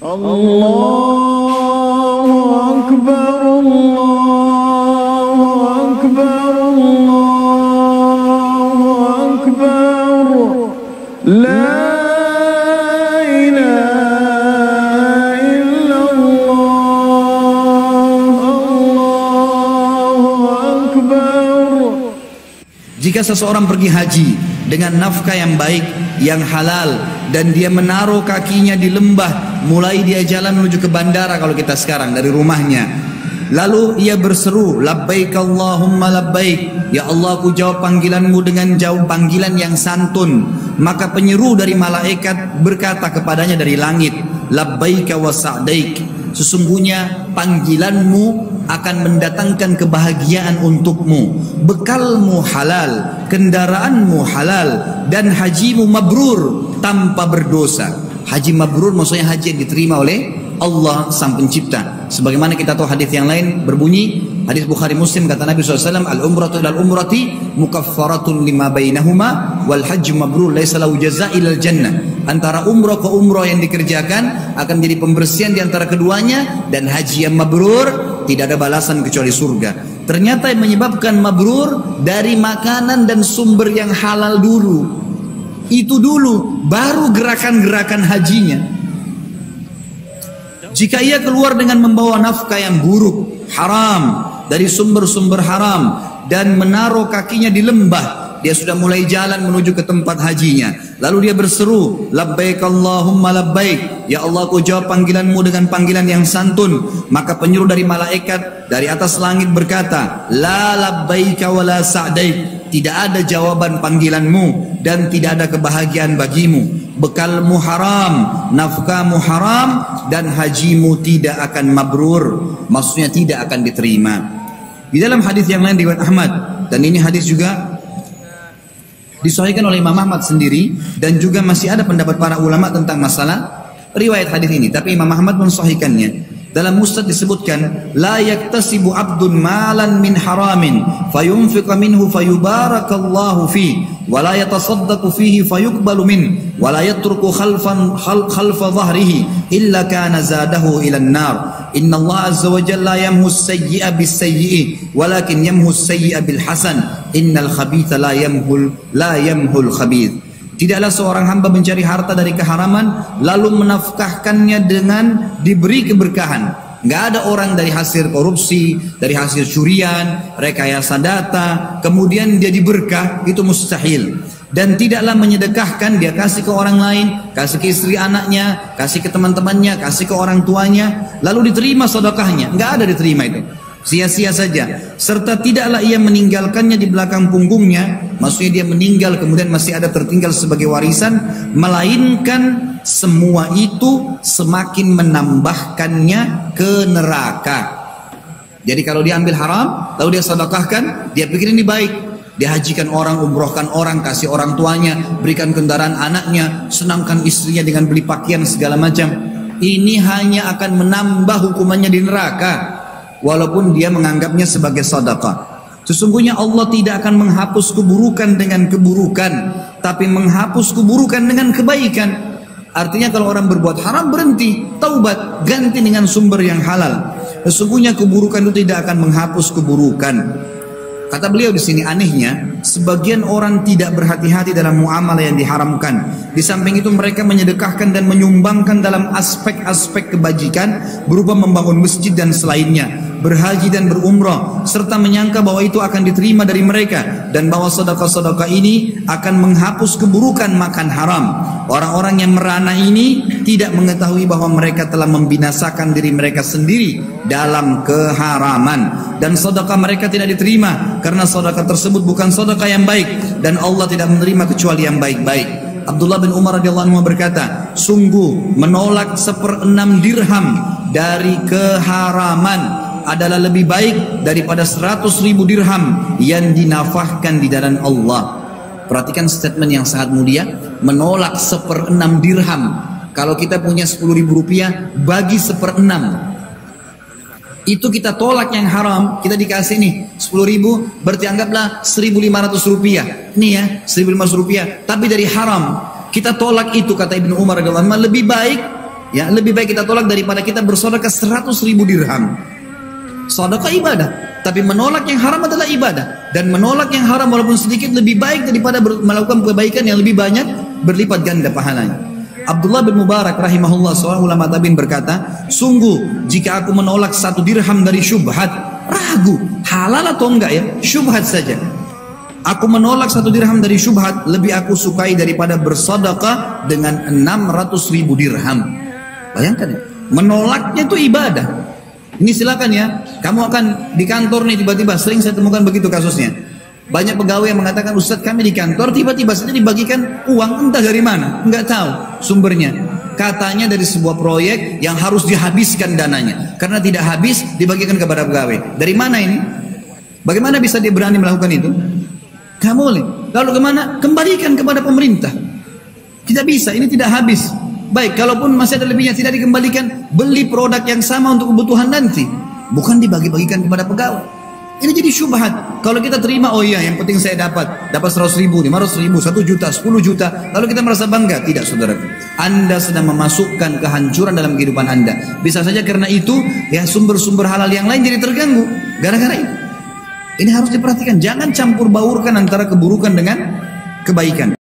Allahu Akbar, Allahu Akbar, Allahu Akbar. La ilaha illallah, Allahu Akbar. Jika seseorang pergi haji dengan nafkah yang baik, yang halal, dan dia menaruh kakinya di lembah, mulai dia jalan menuju ke bandara kalau kita sekarang dari rumahnya, lalu ia berseru, labbaik Allahumma labbaik, ya Allah aku jawab panggilanmu dengan jawab panggilan yang santun, maka penyeru dari malaikat berkata kepadanya dari langit, labbaika wa sa'daik, sesungguhnya panggilanmu akan mendatangkan kebahagiaan untukmu, bekalmu halal, kendaraanmu halal, dan hajimu mabrur tanpa berdosa. Haji mabrur maksudnya haji yang diterima oleh Allah sang pencipta. Sebagaimana kita tahu hadis yang lain berbunyi, hadis Bukhari Muslim, kata Nabi SAW, al-umratu ilal umrati mukaffaratun lima bainahuma wal hajju mabrur laisa lahu jazaa ilal jannah. Antara umrah ke umrah yang dikerjakan akan menjadi pembersihan di antara keduanya, dan haji yang mabrur tidak ada balasan kecuali surga. Ternyata yang menyebabkan mabrur dari makanan dan sumber yang halal dulu. Itu dulu, baru gerakan-gerakan hajinya. Jika ia keluar dengan membawa nafkah yang buruk, haram, dari sumber-sumber haram, dan menaruh kakinya di lembah, dia sudah mulai jalan menuju ke tempat hajinya. Lalu dia berseru, labbaik Allahumma labbaik, ya Allah aku jawab panggilanmu dengan panggilan yang santun. Maka penyuruh dari malaikat dari atas langit berkata, la labbaika wa la sa'daik, tidak ada jawaban panggilanmu dan tidak ada kebahagiaan bagimu. Bekalmu haram, nafkahmu haram, dan hajimu tidak akan mabrur, maksudnya tidak akan diterima. Di dalam hadis yang lain riwayat Ahmad, dan ini hadis juga disahihkan oleh Imam Ahmad sendiri, dan juga masih ada pendapat para ulama tentang masalah riwayat hadis ini, tapi Imam Ahmad mensahihkannya. Dalam Musnad disebutkan, la yaktasibu abdun malan min haramin fayunfiqa minhu fayubarakallahu fi wa la yatasaddaqu fihi fayuqbalu min wa la yatruku khalfa dhahrihi illa kana zadahu ila an-nar. Inna Allah azza wa jalla yamhu as-sayyi'a bis-sayyi'i walakin yamhu as-sayyi'a bil hasan. Innal khabitha la yamhul khabith. Tidaklah seorang hamba mencari harta dari keharaman lalu menafkahkannya dengan diberi keberkahan. Nggak ada orang dari hasil korupsi, dari hasil curian, rekayasa data, kemudian dia diberkah, itu mustahil. Dan tidaklah menyedekahkan, dia kasih ke orang lain, kasih ke istri anaknya, kasih ke teman-temannya, kasih ke orang tuanya, lalu diterima sedekahnya. Nggak ada diterima itu. Sia-sia saja. Serta tidaklah ia meninggalkannya di belakang punggungnya, maksudnya dia meninggal kemudian masih ada tertinggal sebagai warisan, melainkan semua itu semakin menambahkannya ke neraka. Jadi kalau dia ambil haram lalu dia sedekahkan, dia pikir ini baik, dia hajikan orang, umrohkan orang, kasih orang tuanya, berikan kendaraan anaknya, senangkan istrinya dengan beli pakaian segala macam, ini hanya akan menambah hukumannya di neraka, walaupun dia menganggapnya sebagai sedekah. Sesungguhnya Allah tidak akan menghapus keburukan dengan keburukan, tapi menghapus keburukan dengan kebaikan. Artinya kalau orang berbuat haram berhenti, taubat, ganti dengan sumber yang halal. Sesungguhnya keburukan itu tidak akan menghapus keburukan. Kata beliau di sini, anehnya sebagian orang tidak berhati-hati dalam muamalah yang diharamkan. Di samping itu mereka menyedekahkan dan menyumbangkan dalam aspek-aspek kebajikan berupa membangun masjid dan selainnya, berhaji dan berumrah, serta menyangka bahwa itu akan diterima dari mereka dan bahwa sedekah-sedekah ini akan menghapus keburukan makan haram. Orang-orang yang merana ini tidak mengetahui bahwa mereka telah membinasakan diri mereka sendiri dalam keharaman, dan sedekah mereka tidak diterima karena sedekah tersebut bukan sedekah yang baik, dan Allah tidak menerima kecuali yang baik-baik. Abdullah bin Umar radhiyallahu anhu berkata, sungguh menolak 1/6 dirham dari keharaman adalah lebih baik daripada 100.000 dirham yang dinafahkan di jalan Allah. Perhatikan statement yang sangat mulia, menolak 1/6 dirham. Kalau kita punya 10.000 rupiah, bagi 1/6. Itu kita tolak yang haram, kita dikasih nih 10.000, berarti anggaplah 1.500 rupiah. Nih ya, 1.500 rupiah, tapi dari haram. Kita tolak itu, kata Ibnu Umar radhiyallahu anhu, lebih baik Ya, lebih baik kita tolak daripada kita bersedekah 100.000 dirham. Sedekah ibadah, tapi menolak yang haram adalah ibadah. Dan menolak yang haram walaupun sedikit lebih baik daripada melakukan kebaikan yang lebih banyak, berlipat ganda pahalanya. Abdullah bin Mubarak rahimahullah, seorang ulama tabi'in berkata, sungguh jika aku menolak 1 dirham dari syubhat, ragu halal atau enggak ya, syubhat saja, aku menolak 1 dirham dari syubhat, lebih aku sukai daripada bersedekah dengan 600.000 dirham. Bayangkan ya, menolaknya itu ibadah. Ini silakan ya, kamu akan di kantor nih tiba-tiba, sering saya temukan begitu kasusnya. Banyak pegawai yang mengatakan, Ustadz kami di kantor tiba-tiba saja dibagikan uang entah dari mana, nggak tahu sumbernya. Katanya dari sebuah proyek yang harus dihabiskan dananya, karena tidak habis dibagikan kepada pegawai. Dari mana ini? Bagaimana bisa dia berani melakukan itu? Gak boleh. Lalu kemana? Kembalikan kepada pemerintah. Tidak bisa, ini tidak habis. Baik, kalaupun masih ada lebihnya tidak dikembalikan, beli produk yang sama untuk kebutuhan nanti, bukan dibagi-bagikan kepada pegawai. Ini jadi syubhat. Kalau kita terima, oh iya, yang penting saya dapat 100.000, 500.000, 1 juta, 10 juta, lalu kita merasa bangga. Tidak, saudara. Anda sedang memasukkan kehancuran dalam kehidupan Anda. Bisa saja karena itu, ya sumber-sumber halal yang lain jadi terganggu gara-gara itu. Ini harus diperhatikan. Jangan campur baurkan antara keburukan dengan kebaikan.